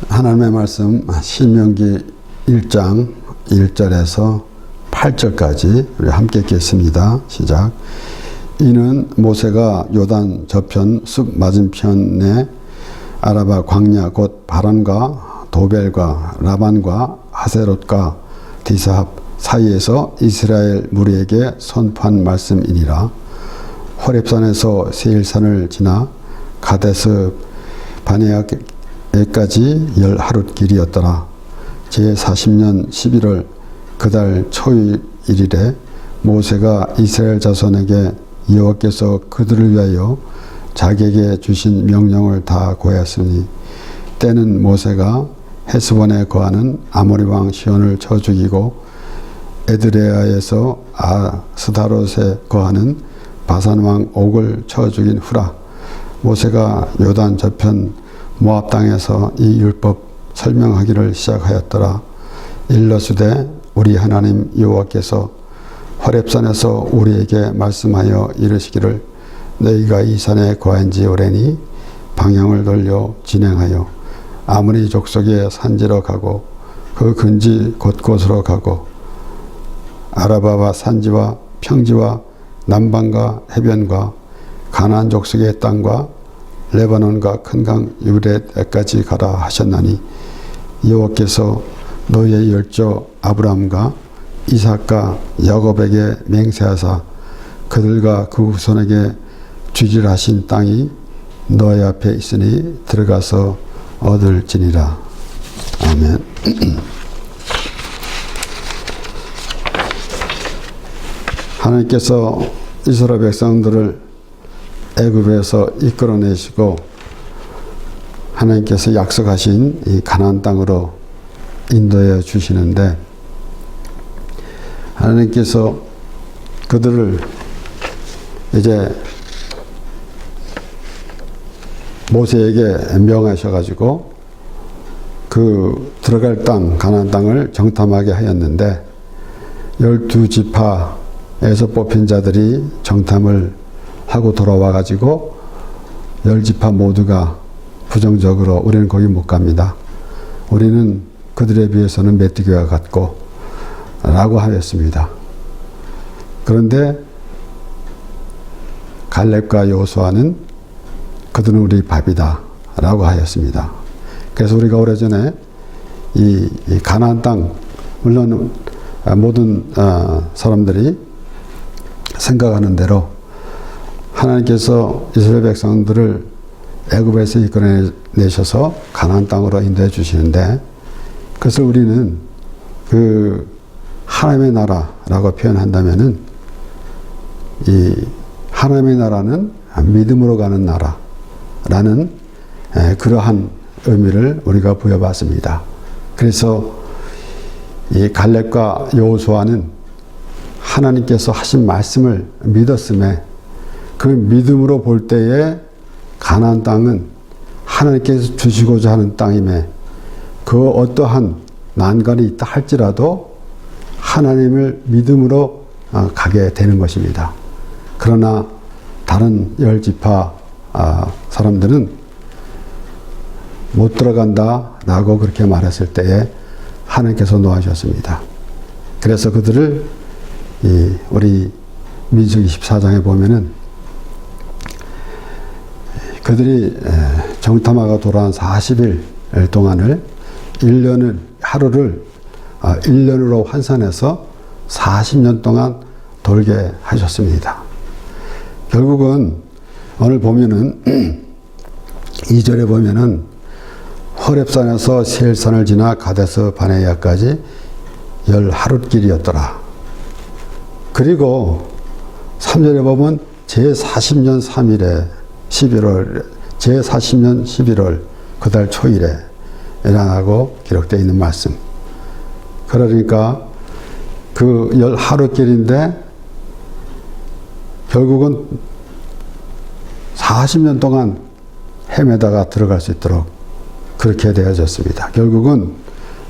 하나님의 말씀 신명기 1장 1절에서 8절까지 우리 함께 읽겠습니다. 시작. 이는 모세가 요단 저편 숲 맞은편에 아라바 광야 곧 바란과 도벨과 라반과 하세롯과 디사합 사이에서 이스라엘 무리에게 선포한 말씀이니라. 호렙산에서 세일산을 지나 가데스 바네아까지 10하룻 길이었더라. 제40년 11월 그달 초일일에 모세가 이스라엘 자손에게 여호와께서 그들을 위하여 자기에게 주신 명령을 다 고하였으니 때는 모세가 헤스본에 거하는 아모리 왕 시온을 쳐 죽이고 에드레아에서 아스타롯에 거하는 바산 왕 옥을 쳐 죽인 후라. 모세가 요단 저편 모압 땅에서 이 율법 설명하기를 시작하였더라. 일러스되 우리 하나님 여호와께서 호렙산에서 우리에게 말씀하여 이르시기를 너희가 이 산에 거한 지 오래니 방향을 돌려 진행하여 아모리 족속의 산지로 가고 그 근지 곳곳으로 가고 아라바와 산지와 평지와 남방과 해변과 가나안 족속의 땅과 레바논과 큰 강 유브렛까지 가라 하셨나니 여호와께서 너희의 열조 아브라함과 이삭과 야곱에게 맹세하사 그들과 그 후손에게 주기를 하신 땅이 너희 앞에 있으니 들어가서 얻을지니라. 아멘. 하나님께서 이스라엘 백성들을 애굽에서 이끌어내시고 하나님께서 약속하신 이 가나안 땅으로 인도해 주시는데 하나님께서 그들을 이제 모세에게 명하셔가지고 그 들어갈 땅 가나안 땅을 정탐하게 하였는데 12지파에서 뽑힌 자들이 정탐을 하고 돌아와가지고 10지파 모두가 부정적으로 우리는 거기 못 갑니다. 우리는 그들에 비해서는 메뚜기와 같고 라고 하였습니다. 그런데 갈렙과 여호수아는 그들은 우리 밥이다 라고 하였습니다. 그래서 우리가 오래전에 이 가나안 땅 물론 모든 사람들이 생각하는 대로 하나님께서 이스라엘 백성들을 애굽에서 이끌어내셔서 가나안 땅으로 인도해 주시는데 그것을 우리는 그 하나님의 나라라고 표현한다면은 이 하나님의 나라는 믿음으로 가는 나라라는 그러한 의미를 우리가 부여받습니다. 그래서 이 갈렙과 여호수아는 하나님께서 하신 말씀을 믿었음에 그 믿음으로 볼 때에 가나안 땅은 하나님께서 주시고자 하는 땅임에 그 어떠한 난관이 있다 할지라도 하나님을 믿음으로 가게 되는 것입니다. 그러나 다른 10지파 사람들은 못 들어간다라고 그렇게 말했을 때에 하나님께서 놓아주셨습니다. 그래서 그들을 우리 민수기 14장에 보면은 그들이 정탐하고 돌아온 40일 동안을 1년을 하루를 1년으로 환산해서 40년 동안 돌게 하셨습니다. 결국은 오늘 보면은 2절에 보면은 호렙산에서 세일산을 지나 가데스 바네아까지 10하룻 길이었더라. 그리고 3절에 보면 제40년 3일에 11월 제40년 11월 그달 초일에 라고 기록되어 있는 말씀. 그러니까 그 10하룻 길인데 결국은 40년 동안 헤매다가 들어갈 수 있도록 그렇게 되어졌습니다. 결국은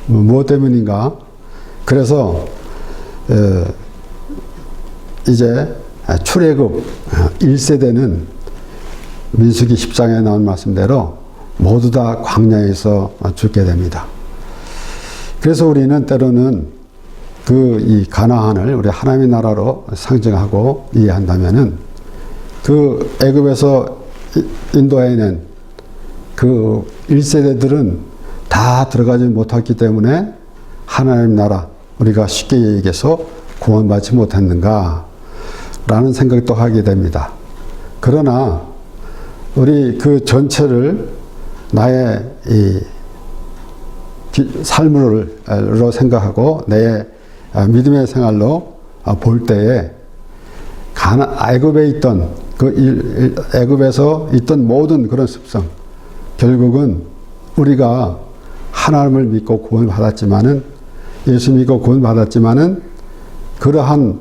무엇 때문인가? 그래서 이제 출애굽 1세대는 민수기 10장에 나온 말씀대로 모두 다 광야에서 죽게 됩니다. 그래서 우리는 때로는 이 가나안을 우리 하나님의 나라로 상징하고 이해한다면은 그 애굽에서 인도해낸 그 1세대들은 다 들어가지 못했기 때문에 하나님 나라, 우리가 쉽게 얘기해서 구원받지 못했는가 라는 생각도 하게 됩니다. 그러나 우리 그 전체를 나의 삶으로 생각하고 내 믿음의 생활로 볼 때에 애굽에 있던 애굽에서 있던 모든 그런 습성, 결국은 우리가 하나님을 믿고 구원받았지만은, 예수 믿고 구원받았지만은, 그러한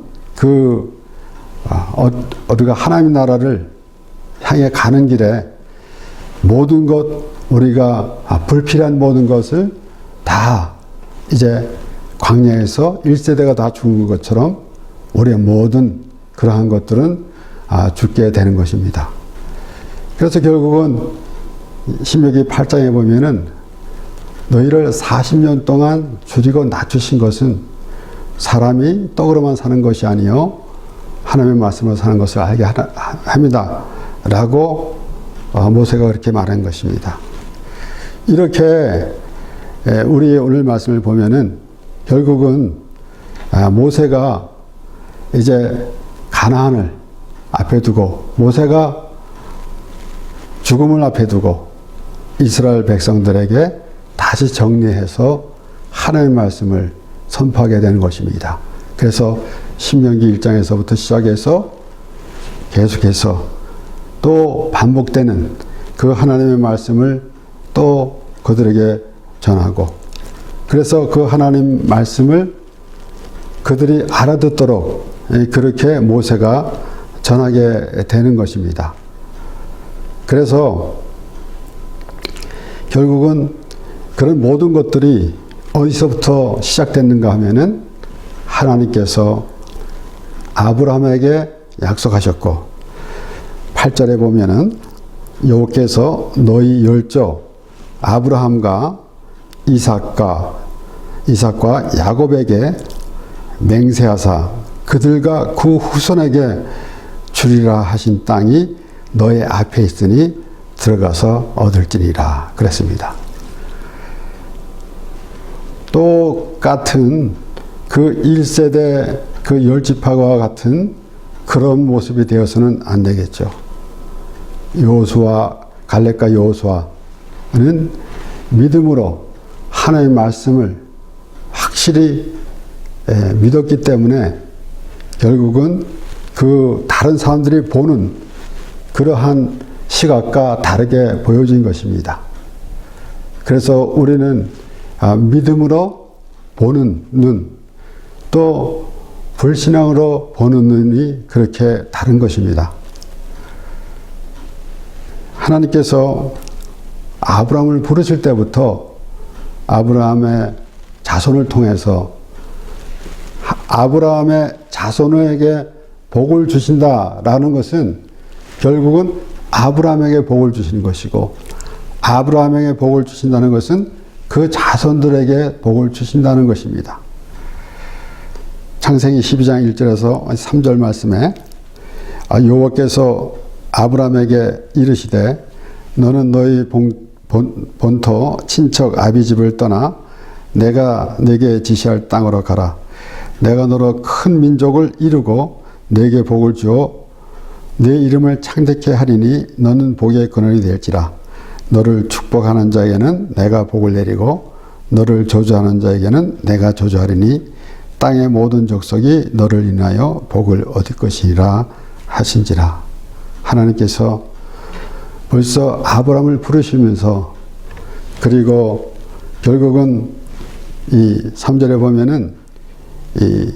우리가 하나님 나라를 향해 가는 길에 모든 것, 우리가 불필요한 모든 것을 다 이제 광야에서 1세대가 다 죽은 것처럼 우리의 모든 그러한 것들은 죽게 되는 것입니다. 그래서 결국은 신명기 8장에 보면은 너희를 40년 동안 줄이고 낮추신 것은 사람이 떡으로만 사는 것이 아니요 하나님의 말씀으로 사는 것을 알게 합니다 라고 모세가 그렇게 말한 것입니다. 이렇게 우리 오늘 말씀을 보면은 결국은 모세가 이제 가나안을 앞에 두고, 모세가 죽음을 앞에 두고 이스라엘 백성들에게 다시 정리해서 하나님의 말씀을 선포하게 되는 것입니다. 그래서 신명기 1장에서부터 시작해서 계속해서 또 반복되는 그 하나님의 말씀을 또 그들에게 전하고, 그래서 그 하나님 말씀을 그들이 알아듣도록 그렇게 모세가 전하게 되는 것입니다. 그래서 결국은 그런 모든 것들이 어디서부터 시작됐는가 하면은 하나님께서 아브라함에게 약속하셨고, 8절에 보면은 여호와께서 너희 열조 아브라함과 이삭과 야곱에게 맹세하사 그들과 그 후손에게 주리라 하신 땅이 너의 앞에 있으니 들어가서 얻을지니라 그랬습니다. 똑같은 그 1세대 그 10지파와 같은 그런 모습이 되어서는 안 되겠죠. 갈렙과 여호수아는 믿음으로 하나님의 말씀을 확실히 믿었기 때문에 결국은 그 다른 사람들이 보는 그러한 시각과 다르게 보여진 것입니다. 그래서 우리는 믿음으로 보는 눈, 또 불신앙으로 보는 눈이 그렇게 다른 것입니다. 하나님께서 아브라함을 부르실 때부터 아브라함의 자손을 통해서 아브라함의 자손에게 복을 주신다라는 것은 결국은 아브라함에게 복을 주시는 것이고, 아브라함에게 복을 주신다는 것은 그 자손들에게 복을 주신다는 것입니다. 창세기 12장 1절에서 3절 말씀에 여호와께서 아브라함에게 이르시되 너는 너희 본토 친척 아비집을 떠나 내가 네게 지시할 땅으로 가라. 내가 너로 큰 민족을 이루고 네게 복을 주어 네 이름을 창대케 하리니 너는 복의 근원이 될지라. 너를 축복하는 자에게는 내가 복을 내리고 너를 저주하는 자에게는 내가 저주하리니 땅의 모든 족속이 너를 인하여 복을 얻을 것이라 하신지라. 하나님께서 벌써 아브라함을 부르시면서, 그리고 결국은 이 3절에 보면은 이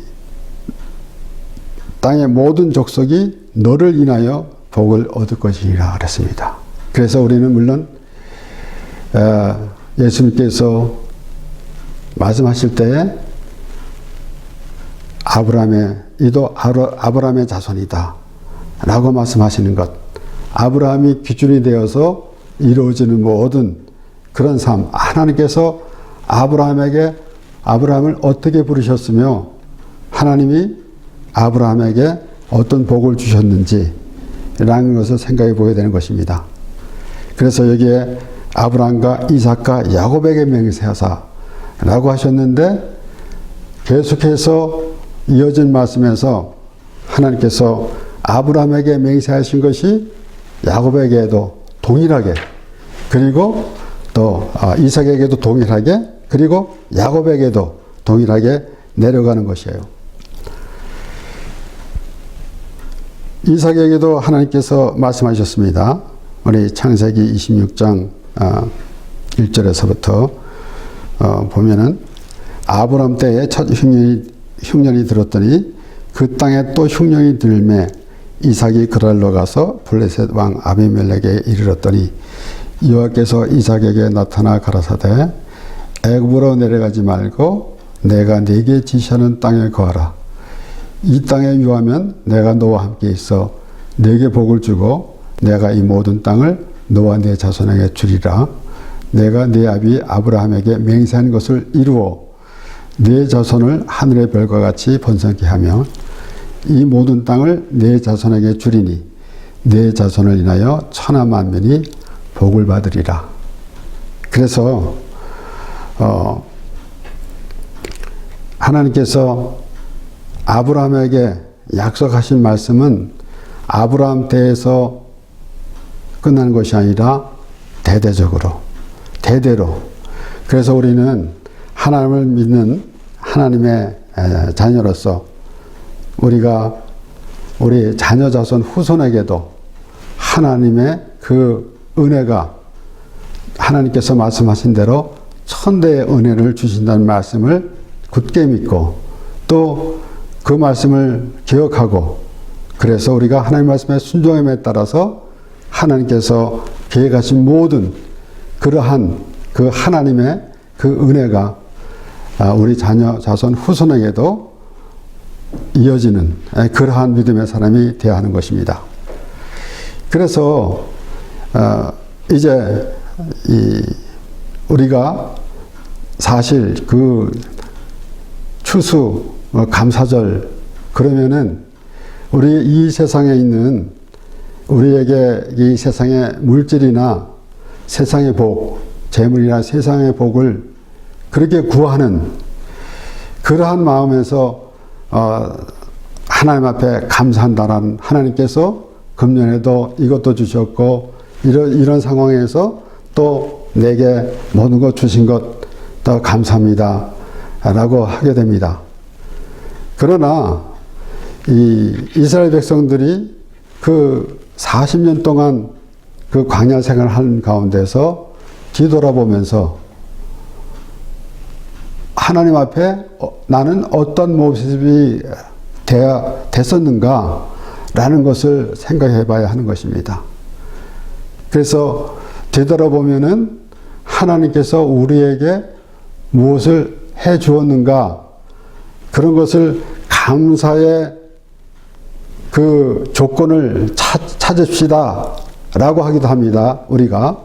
땅의 모든 족속이 너를 인하여 복을 얻을 것이라 그랬습니다. 그래서 우리는 물론 예수님께서 말씀하실 때에 이도 아브라함의 자손이다 라고 말씀하시는 것, 아브라함이 기준이 되어서 이루어지는 모든 그런 삶, 하나님께서 아브라함을 어떻게 부르셨으며 하나님이 아브라함에게 어떤 복을 주셨는지 라는 것을 생각해 보게 되는 것입니다. 그래서 여기에 아브라함과 이삭과 야곱에게 맹세하사 라고 하셨는데, 계속해서 이어진 말씀에서 하나님께서 아브라함에게 맹세하신 것이 야곱에게도 동일하게, 그리고 또 이삭에게도 동일하게, 그리고 야곱에게도 동일하게 내려가는 것이에요. 이삭에게도 하나님께서 말씀하셨습니다. 우리 창세기 26장 1절에서부터 보면은 아브람 때에 첫 흉년이 들었더니 그 땅에 또 흉년이 들매 이삭이 그랄로 가서 블레셋 왕 아비멜렉에 이르렀더니 여호와께서 이삭에게 나타나 가라사대 애굽으로 내려가지 말고 내가 네게 지시하는 땅에 거하라. 이 땅에 유하면 내가 너와 함께 있어 네게 복을 주고 내가 이 모든 땅을 너와 네 자손에게 주리라. 내가 네 아비 아브라함에게 맹세한 것을 이루어 네 자손을 하늘의 별과 같이 번성케 하며 이 모든 땅을 네 자손에게 주리니 네 자손을 인하여 천하 만민이 복을 받으리라. 그래서 하나님께서 아브라함에게 약속하신 말씀은 아브라함 때에서 끝난 것이 아니라 대대로. 그래서 우리는 하나님을 믿는 하나님의 자녀로서 우리가 우리 자녀 자손 후손에게도 하나님의 그 은혜가 하나님께서 말씀하신 대로 천대의 은혜를 주신다는 말씀을 굳게 믿고 또 그 말씀을 기억하고, 그래서 우리가 하나님 말씀의 순종함에 따라서 하나님께서 계획하신 모든 그러한 그 하나님의 그 은혜가 우리 자녀 자손 후손에게도 이어지는 그러한 믿음의 사람이 되어야 하는 것입니다. 그래서 이제 우리가 사실 그 추수 감사절 그러면은 우리 이 세상에 있는 우리에게 이 세상의 물질이나 세상의 복, 재물이나 세상의 복을 그렇게 구하는 그러한 마음에서 하나님 앞에 감사한다라는, 하나님께서 금년에도 이것도 주셨고 이런 상황에서 또 내게 모든 것 주신 것 더 감사합니다 라고 하게 됩니다. 그러나 이 이스라엘 백성들이 그 40년 동안 그 광야 생활을 한 가운데서 뒤돌아보면서 하나님 앞에 나는 어떤 모습이 됐었는가 라는 것을 생각해 봐야 하는 것입니다. 그래서 되돌아보면은 하나님께서 우리에게 무엇을 해 주었는가, 그런 것을 감사의 그 조건을 찾읍시다 라고 하기도 합니다, 우리가.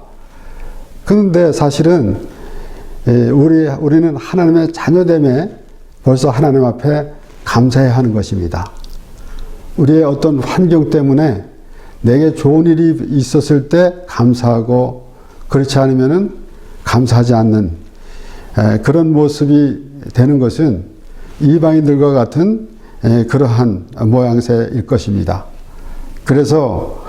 그런데 사실은 우리는 하나님의 자녀됨에 벌써 하나님 앞에 감사해야 하는 것입니다. 우리의 어떤 환경 때문에 내게 좋은 일이 있었을 때 감사하고, 그렇지 않으면은 감사하지 않는 그런 모습이 되는 것은 이방인들과 같은 그러한 모양새일 것입니다. 그래서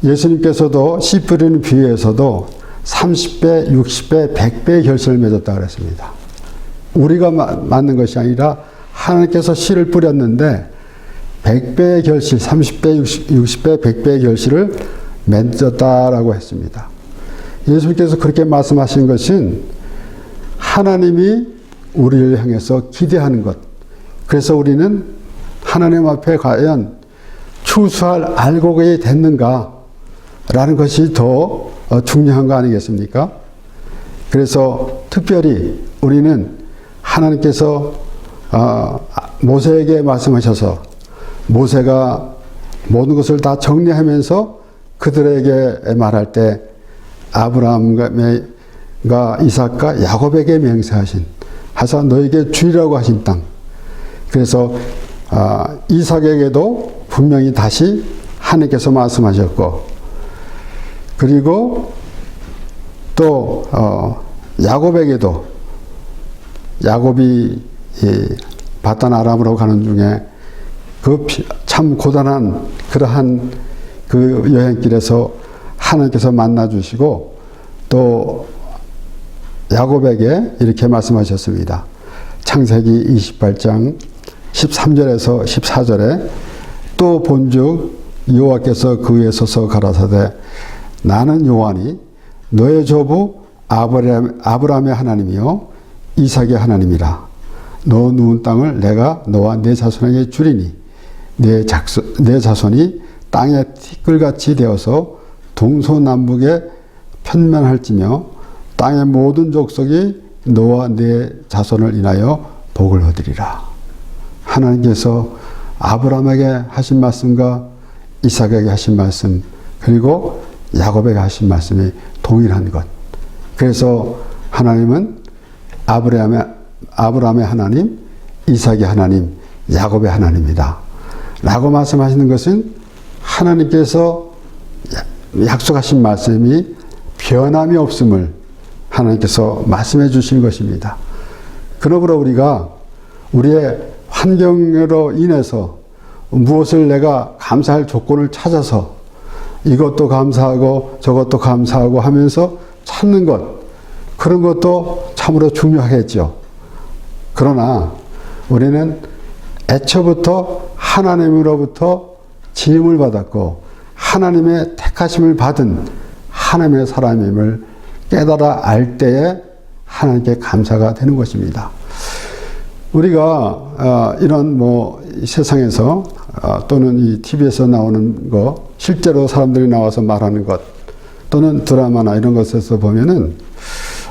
예수님께서도 씨 뿌리는 비유에서도 30배, 60배, 100배의 결실을 맺었다 그랬습니다. 우리가 맞는 것이 아니라 하나님께서 씨를 뿌렸는데 100배의 결실, 30배, 60배, 100배의 결실을 맺었다라고 했습니다. 예수님께서 그렇게 말씀하신 것은 하나님이 우리를 향해서 기대하는 것. 그래서 우리는 하나님 앞에 과연 추수할 알곡이 됐는가 라는 것이 더 중요한 거 아니겠습니까? 그래서 특별히 우리는 하나님께서 모세에게 말씀하셔서 모세가 모든 것을 다 정리하면서 그들에게 말할 때 아브라함과 이삭과 야곱에게 맹세하신 하사 너에게 주리라고 하신 땅. 그래서 이삭에게도 분명히 다시 하나님께서 말씀하셨고, 그리고 또 야곱에게도, 야곱이 바단 아람으로 가는 중에 그 참 고단한 그러한 그 여행길에서 하나님께서 만나 주시고, 또 야곱에게 이렇게 말씀하셨습니다. 창세기 28장 13절에서 14절에 또 본즉 여호와께서 그 위에 서서 가라사대 나는 여호와니 너의 조부 아브라함의 하나님이요 이삭의 하나님이라. 너 누운 땅을 내가 너와 네 자손에게 주리니 네 자손이 땅의 티끌같이 되어서 동서남북에 편면할지며 땅의 모든 족속이 너와 네 자손을 인하여 복을 얻으리라. 하나님께서 아브라함에게 하신 말씀과 이삭에게 하신 말씀, 그리고 야곱에게 하신 말씀이 동일한 것. 그래서 하나님은 아브라함의 하나님, 이삭의 하나님, 야곱의 하나님이다 라고 말씀하시는 것은 하나님께서 약속하신 말씀이 변함이 없음을 하나님께서 말씀해 주신 것입니다. 그러므로 우리가 우리의 환경으로 인해서 무엇을 내가 감사할 조건을 찾아서 이것도 감사하고 저것도 감사하고 하면서 찾는 것, 그런 것도 참으로 중요하겠죠. 그러나 우리는 애초부터 하나님으로부터 지음을 받았고 하나님의 택하심을 받은 하나님의 사람임을 깨달아 알 때에 하나님께 감사가 되는 것입니다. 우리가 이런 세상에서 또는 이 TV에서 나오는 거, 실제로 사람들이 나와서 말하는 것, 또는 드라마나 이런 것에서 보면은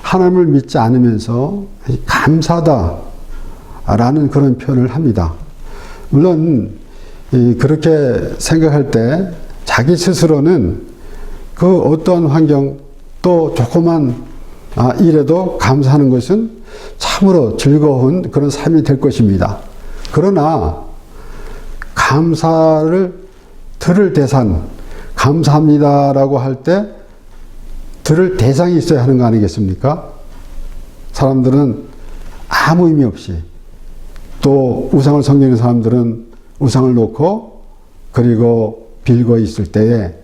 하나님을 믿지 않으면서 감사다라는 그런 표현을 합니다. 물론 그렇게 생각할 때 자기 스스로는 그 어떤 환경, 또 조그만 일에도 감사하는 것은 참으로 즐거운 그런 삶이 될 것입니다. 그러나 감사를 들을 대상, 감사합니다라고 할 때 들을 대상이 있어야 하는 거 아니겠습니까? 사람들은 아무 의미 없이, 또 우상을 섬기는 사람들은 우상을 놓고 그리고 빌고 있을 때에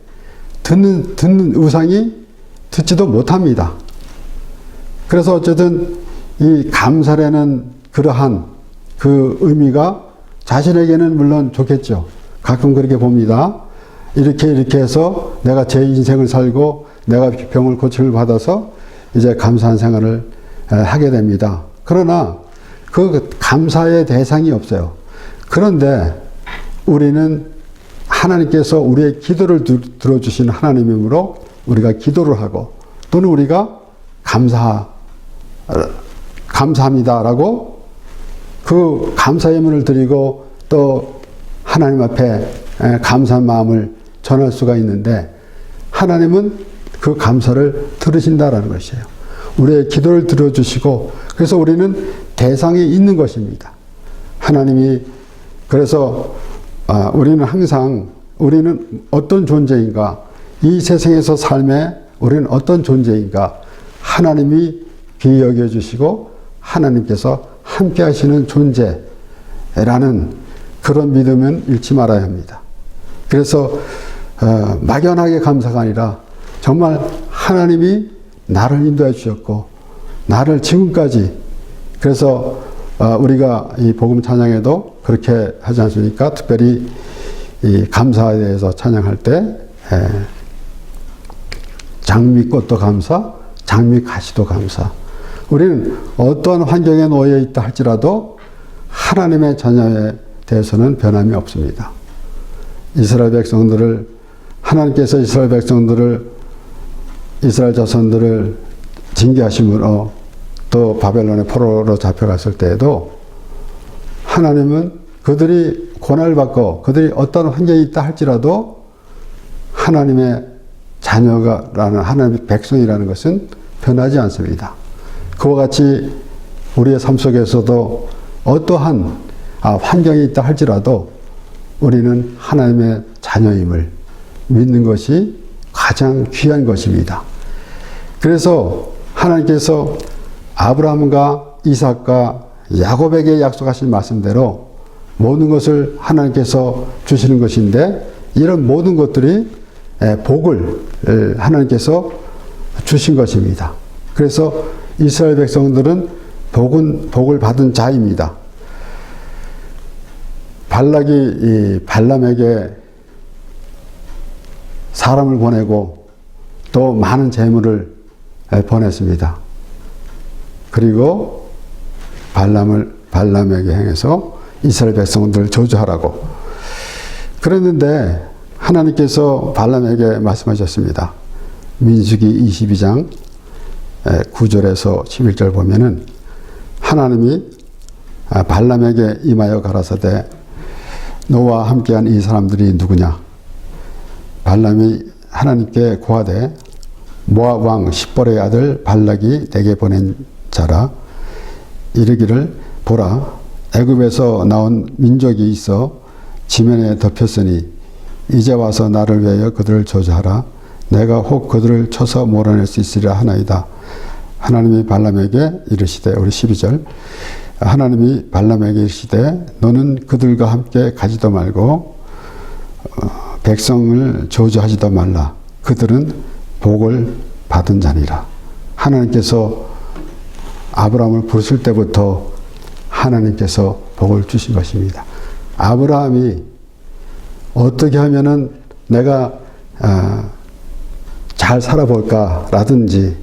듣는 우상이 듣지도 못합니다. 그래서 어쨌든 이 감사라는 그러한 그 의미가 자신에게는 물론 좋겠죠. 가끔 그렇게 봅니다. 이렇게 해서 내가 제 인생을 살고 내가 병을 고침을 받아서 이제 감사한 생활을 하게 됩니다. 그러나 그 감사의 대상이 없어요. 그런데 우리는 하나님께서 우리의 기도를 들어주신 하나님이므로 우리가 기도를 하고, 또는 우리가 감사합니다라고 그 감사의 문을 드리고 또 하나님 앞에 감사한 마음을 전할 수가 있는데, 하나님은 그 감사를 들으신다라는 것이에요. 우리의 기도를 들어주시고, 그래서 우리는 대상이 있는 것입니다. 하나님이, 그래서 우리는 항상 우리는 어떤 존재인가, 이 세상에서 삶에 우리는 어떤 존재인가, 하나님이 귀히 여겨주시고 하나님께서 함께 하시는 존재라는 그런 믿음은 잃지 말아야 합니다. 그래서 막연하게 감사가 아니라 정말 하나님이 나를 인도해 주셨고 나를 지금까지, 그래서 우리가 이 복음 찬양에도 그렇게 하지 않습니까? 특별히 이 감사에 대해서 찬양할 때 장미꽃도 감사, 장미가시도 감사. 우리는 어떠한 환경에 놓여 있다 할지라도 하나님의 자녀에 대해서는 변함이 없습니다. 하나님께서 이스라엘 자손들을 징계하심으로 또 바벨론의 포로로 잡혀갔을 때에도 하나님은 그들이 고난을 받고 그들이 어떤 환경에 있다 할지라도 하나님의 자녀가라는 하나님의 백성이라는 것은 변하지 않습니다. 그와 같이 우리의 삶 속에서도 어떠한 환경이 있다 할지라도 우리는 하나님의 자녀임을 믿는 것이 가장 귀한 것입니다. 그래서 하나님께서 아브라함과 이삭과 야곱에게 약속하신 말씀대로 모든 것을 하나님께서 주시는 것인데, 이런 모든 것들이 복을 하나님께서 주신 것입니다. 그래서 이스라엘 백성들은 복을 받은 자입니다. 발락이 발람에게 사람을 보내고 또 많은 재물을 보냈습니다. 그리고 발람에게 행해서 이스라엘 백성들을 저주하라고. 그랬는데 하나님께서 발람에게 말씀하셨습니다. 민수기 22장 9절에서 11절 보면은 하나님이 발람에게 임하여 가라사대 너와 함께한 이 사람들이 누구냐? 발람이 하나님께 고하되 모압 왕 십볼의 아들 발락이 내게 보낸 자라. 이르기를 보라, 애굽에서 나온 민족이 있어 지면에 덮였으니 이제 와서 나를 위하여 그들을 저주하라. 내가 혹 그들을 쳐서 몰아낼 수 있으리라 하나이다. 하나님이 발람에게 이르시되, 우리 12절, 하나님이 발람에게 이르시되 너는 그들과 함께 가지도 말고 백성을 저주하지도 말라. 그들은 복을 받은 자니라. 하나님께서 아브라함을 부르실 때부터 하나님께서 복을 주신 것입니다. 아브라함이 어떻게 하면은 내가 잘 살아볼까 라든지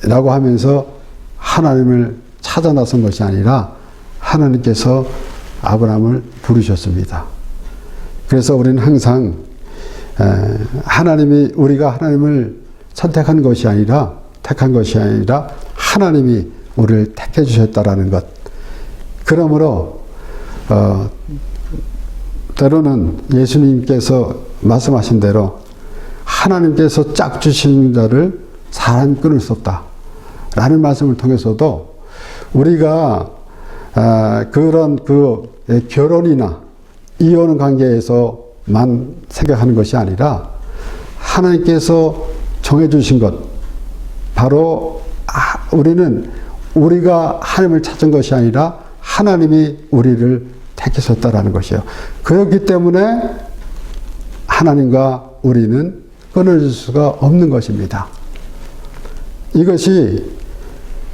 라고 하면서 하나님을 찾아 나선 것이 아니라 하나님께서 아브라함을 부르셨습니다. 그래서 우리는 항상 우리가 하나님을 선택한 것이 아니라 택한 것이 아니라 하나님이 우리를 택해 주셨다라는 것. 그러므로 때로는 예수님께서 말씀하신 대로 하나님께서 짝 주신 자를 사람 끊을 수 없다 라는 말씀을 통해서도 우리가 그런 결혼이나 이혼 관계에서만 생각하는 것이 아니라 하나님께서 정해주신 것, 바로 우리는 우리가 하나님을 찾은 것이 아니라 하나님이 우리를 택하셨다라는 것이에요. 그렇기 때문에 하나님과 우리는 끊어질 수가 없는 것입니다. 이것이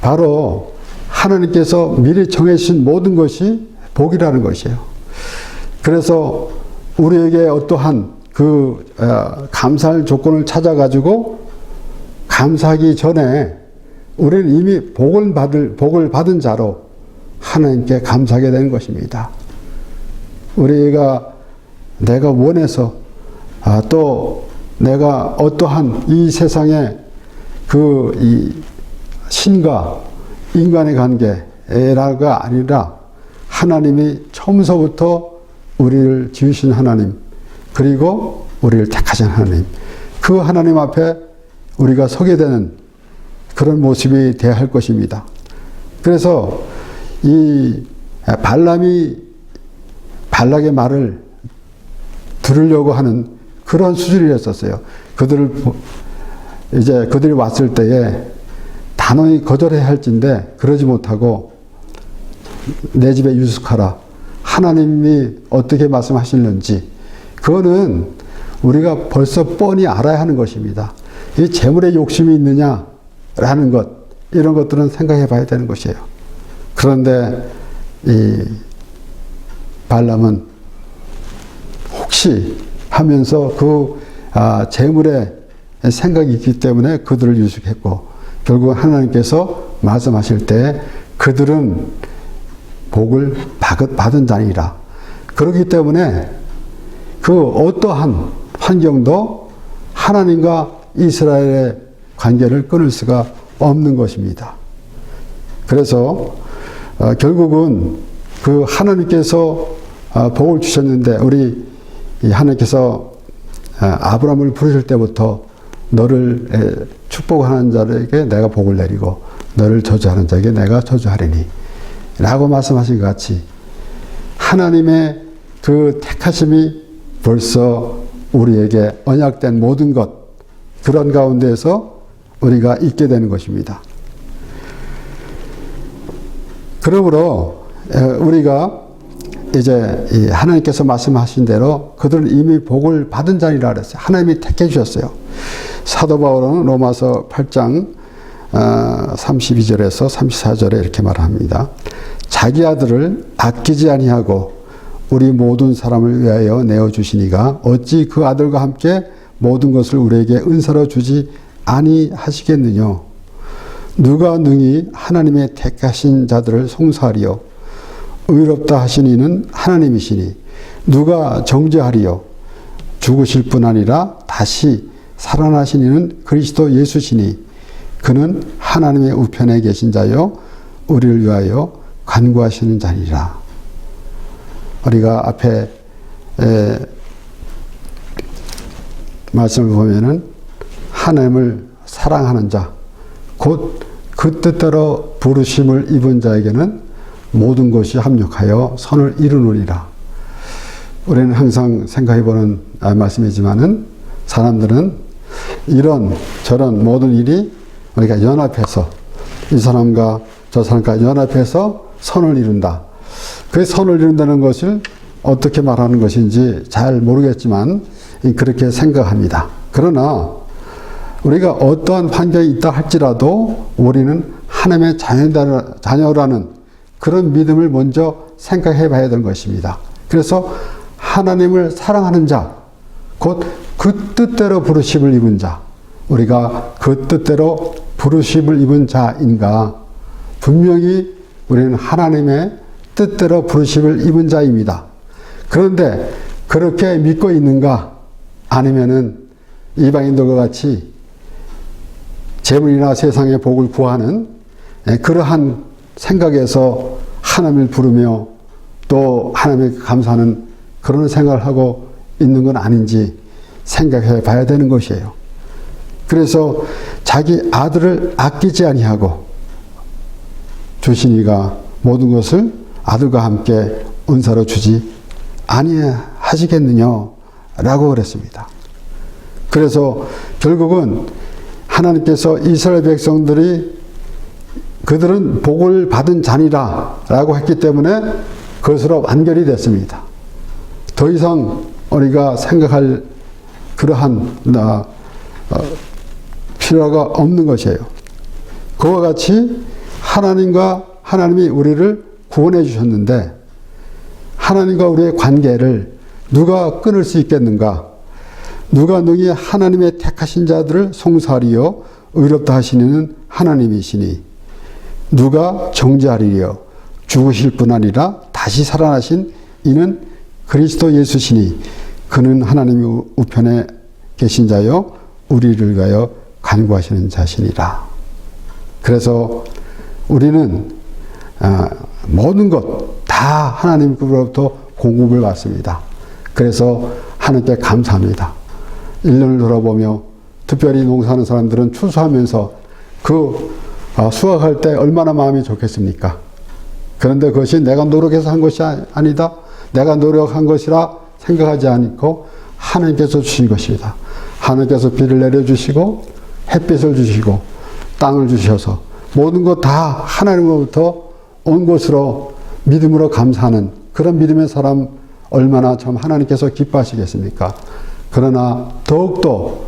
바로 하나님께서 미리 정해주신 모든 것이 복이라는 것이에요. 그래서 우리에게 어떠한 감사할 조건을 찾아가지고 감사하기 전에 우리는 이미 복을 받은 자로 하나님께 감사하게 되는 것입니다. 내가 원해서 또 내가 어떠한 이 세상에 이 신과 인간의 관계라가 아니라 하나님이 처음서부터 우리를 지으신 하나님, 그리고 우리를 택하신 하나님, 그 하나님 앞에 우리가 서게 되는 그런 모습이 되어야 할 것입니다. 그래서 이 발락의 말을 들으려고 하는 그런 수준이었었어요. 그들이 왔을 때에 단호히 거절해야 할진데 그러지 못하고 내 집에 유숙하라. 하나님이 어떻게 말씀하시는지 그거는 우리가 벌써 뻔히 알아야 하는 것입니다. 이 재물에 욕심이 있느냐라는 것, 이런 것들은 생각해 봐야 되는 것이에요. 그런데 이 발람은 혹시 하면서 재물에 생각이 있기 때문에 그들을 유숙했고, 결국 하나님께서 말씀하실 때 그들은 복을 받은 자니라. 그렇기 때문에 어떠한 환경도 하나님과 이스라엘의 관계를 끊을 수가 없는 것입니다. 그래서 결국은 하나님께서 복을 주셨는데, 우리 하나님께서 아브라함을 부르실 때부터 너를 축복하는 자에게 내가 복을 내리고 너를 저주하는 자에게 내가 저주하리니 라고 말씀하신 것 같이 하나님의 그 택하심이 벌써 우리에게 언약된 모든 것, 그런 가운데서 우리가 있게 되는 것입니다. 그러므로 우리가 이제 하나님께서 말씀하신 대로 그들은 이미 복을 받은 자리라 그랬어요. 하나님이 택해 주셨어요. 사도 바울은 로마서 8장 32절에서 34절에 이렇게 말합니다. 자기 아들을 아끼지 아니하고 우리 모든 사람을 위하여 내어주시니가 어찌 그 아들과 함께 모든 것을 우리에게 은사로 주지 아니하시겠느냐. 누가 능히 하나님의 택하신 자들을 송사하리요. 의롭다 하신 이는 하나님이시니 누가 정죄하리요. 죽으실 뿐 아니라 다시 살아나신 이는 그리스도 예수시니 그는 하나님의 우편에 계신 자요 우리를 위하여 간구하시는 자니라. 우리가 앞에 말씀을 보면은 하나님을 사랑하는 자, 곧 그 뜻대로 부르심을 입은 자에게는 모든 것이 합력하여 선을 이루느니라. 우리는 항상 생각해보는 말씀이지만은 사람들은 이런 저런 모든 일이 우리가 연합해서 이 사람과 저 사람과 연합해서 선을 이룬다. 그 선을 이룬다는 것을 어떻게 말하는 것인지 잘 모르겠지만 그렇게 생각합니다. 그러나 우리가 어떠한 환경이 있다 할지라도 우리는 하나님의 자녀라는 그런 믿음을 먼저 생각해 봐야 되는 것입니다. 그래서 하나님을 사랑하는 자, 곧 그 뜻대로 부르심을 입은 자, 우리가 그 뜻대로 부르심을 입은 자인가? 분명히 우리는 하나님의 뜻대로 부르심을 입은 자입니다. 그런데 그렇게 믿고 있는가? 아니면은 이방인들과 같이 재물이나 세상의 복을 구하는 그러한 생각에서 하나님을 부르며 또 하나님께 감사하는 그런 생각을 하고 있는 건 아닌지 생각해 봐야 되는 것이에요. 그래서 자기 아들을 아끼지 아니하고 주신 이가 모든 것을 아들과 함께 은사로 주지 아니하시겠느냐 라고 그랬습니다. 그래서 결국은 하나님께서 이스라엘 백성들이 그들은 복을 받은 자니라 라고 했기 때문에 그것으로 완결이 됐습니다. 더 이상 우리가 생각할 그러한 필요가 없는 것이에요. 그와 같이 하나님이 우리를 구원해 주셨는데 하나님과 우리의 관계를 누가 끊을 수 있겠는가? 누가 능히 하나님의 택하신 자들을 송사하리요 의롭다 하시는 하나님이시니 누가 정죄하리요 죽으실 뿐 아니라 다시 살아나신 이는 그리스도 예수시니 그는 하나님의 우편에 계신 자요 우리를 위하여 간구하시는 자시니라. 그래서 우리는 모든 것 다 하나님으로부터 공급을 받습니다. 그래서 하나님께 감사합니다. 1년을 돌아보며 특별히 농사하는 사람들은 추수하면서 수확할 때 얼마나 마음이 좋겠습니까? 그런데 그것이 내가 노력해서 한 것이 아니다. 내가 노력한 것이라 생각하지 않고 하나님께서 주신 것입니다. 하나님께서 비를 내려주시고 햇빛을 주시고 땅을 주셔서 모든 것 다 하나님으로부터 온 것으로 믿음으로 감사하는 그런 믿음의 사람 얼마나 참 하나님께서 기뻐하시겠습니까? 그러나 더욱더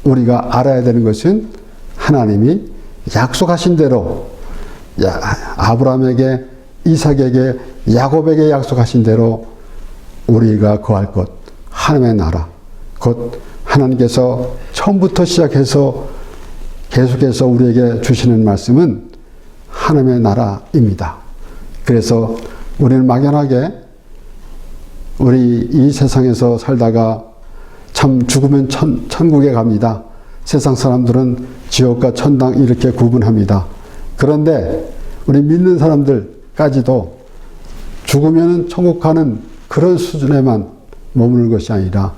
우리가 알아야 되는 것은 하나님이 약속하신 대로 아브라함에게 이삭에게 야곱에게 약속하신 대로 우리가 거할 것 하나님의 나라 곧 하나님께서 처음부터 시작해서 계속해서 우리에게 주시는 말씀은 하나님의 나라입니다. 그래서 우리는 막연하게 우리 이 세상에서 살다가 참 죽으면 천국에 갑니다. 세상 사람들은 지옥과 천당 이렇게 구분합니다. 그런데 우리 믿는 사람들까지도 죽으면 천국 가는 그런 수준에만 머무는 것이 아니라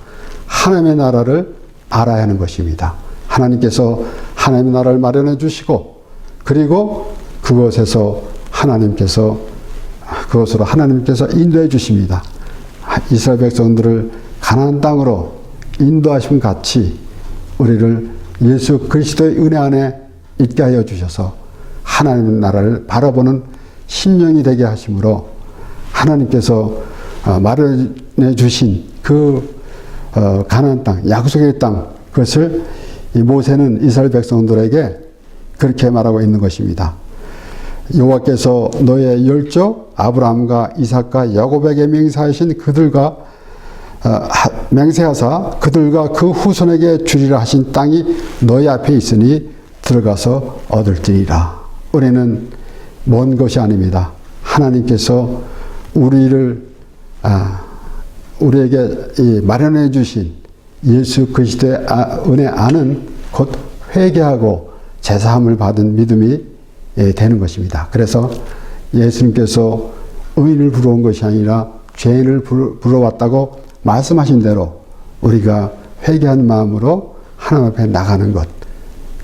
하나님의 나라를 알아야 하는 것입니다. 하나님께서 하나님의 나라를 마련해 주시고 그리고 그것으로 하나님께서 인도해 주십니다. 이스라엘 백성들을 가나안 땅으로 인도하심 같이 우리를 예수 그리스도의 은혜 안에 있게 하여 주셔서 하나님의 나라를 바라보는 심령이 되게 하심으로 하나님께서 마련해 주신 그 가나안 땅, 약속의 땅, 그것을 이 모세는 이스라엘 백성들에게 그렇게 말하고 있는 것입니다. 여호와께서 너의 열조 아브라함과 이삭과 야곱에게 맹세하사 그들과 그 후손에게 주리라 하신 땅이 너희 앞에 있으니 들어가서 얻을지니라. 우리는 먼 것이 아닙니다. 하나님께서 우리에게 마련해 주신 예수 그리스도의 은혜 안은 곧 회개하고 제사함을 받은 믿음이 되는 것입니다. 그래서 예수님께서 의인을 부러운 것이 아니라 죄인을 부러웠다고 말씀하신 대로 우리가 회개한 마음으로 하나님 앞에 나가는 것,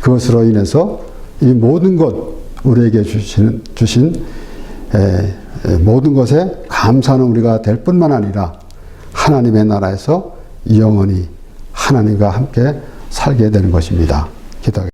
그것으로 인해서 이 모든 것 우리에게 주신 모든 것에 감사하는 우리가 될 뿐만 아니라 하나님의 나라에서 영원히 하나님과 함께 살게 되는 것입니다. 기도하겠습니다.